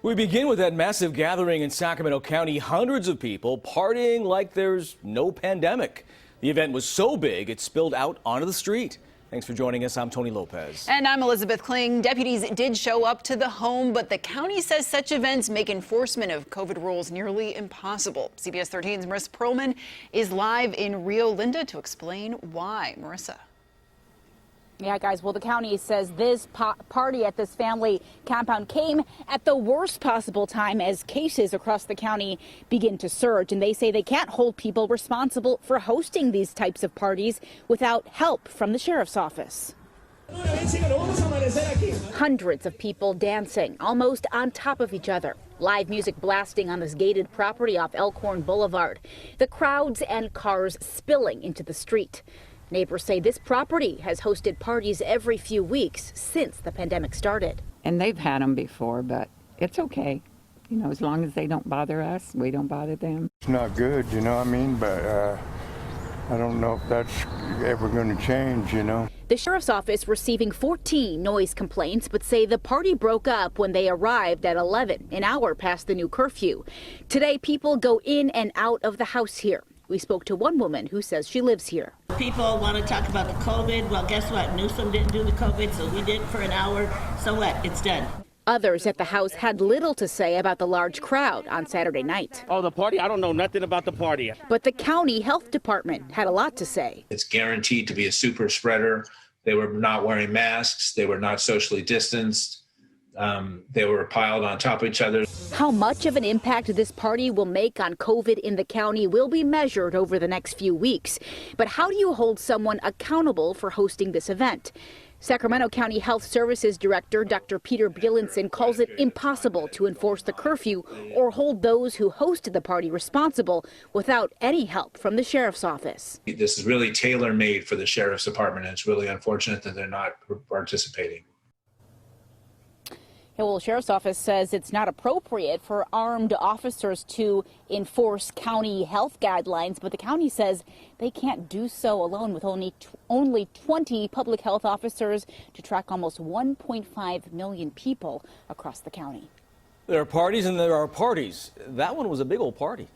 We begin with that massive gathering in Sacramento County. Hundreds of people partying like there's no pandemic. The event was so big it spilled out onto the street. Thanks for joining us. I'm Tony Lopez. And I'm Elizabeth Kling. Deputies did show up to the home, but the county says such events make enforcement of COVID rules nearly impossible. CBS 13's Marissa Perlman is live in Rio Linda to explain why. Marissa. Yeah, guys, well, the county says this party at this family compound came at the worst possible time as cases across the county begin to surge. And they say they can't hold people responsible for hosting these types of parties without help from the sheriff's office. Hundreds of people dancing almost on top of each other. Live music blasting on this gated property off Elkhorn Boulevard. The crowds and cars spilling into the street. Neighbors say this property has hosted parties every few weeks since the pandemic started. And they've had them before, but it's okay. You know, as long as they don't bother us, we don't bother them. It's not good, you know what I mean? But I don't know if that's ever going to change, you know. The sheriff's office receiving 14 noise complaints, but say the party broke up when they arrived at 11, an hour past the new curfew. Today, people go in and out of the house here. We spoke to one woman who says she lives here. People want to talk about the COVID. Well, guess what? Newsom didn't do the COVID, so we did for an hour. So what? It's done. Others at the house had little to say about the large crowd on Saturday night. Oh, the party? I don't know nothing about the party. But the county health department had a lot to say. It's guaranteed to be a super spreader. They were not wearing masks. They were not socially distanced. They were piled on top of each other. How much of an impact this party will make on COVID in the county will be measured over the next few weeks. But how do you hold someone accountable for hosting this event? Sacramento County Health Services Director Dr. Peter Bielenson calls it impossible to enforce the curfew or hold those who hosted the party responsible without any help from the sheriff's office. This is really tailor-made for the sheriff's department, and it's really unfortunate that they're not participating. Well, the sheriff's office says it's not appropriate for armed officers to enforce county health guidelines, but the county says they can't do so alone with only 20 public health officers to track almost 1.5 million people across the county. There are parties and there are parties. That one was a big old party.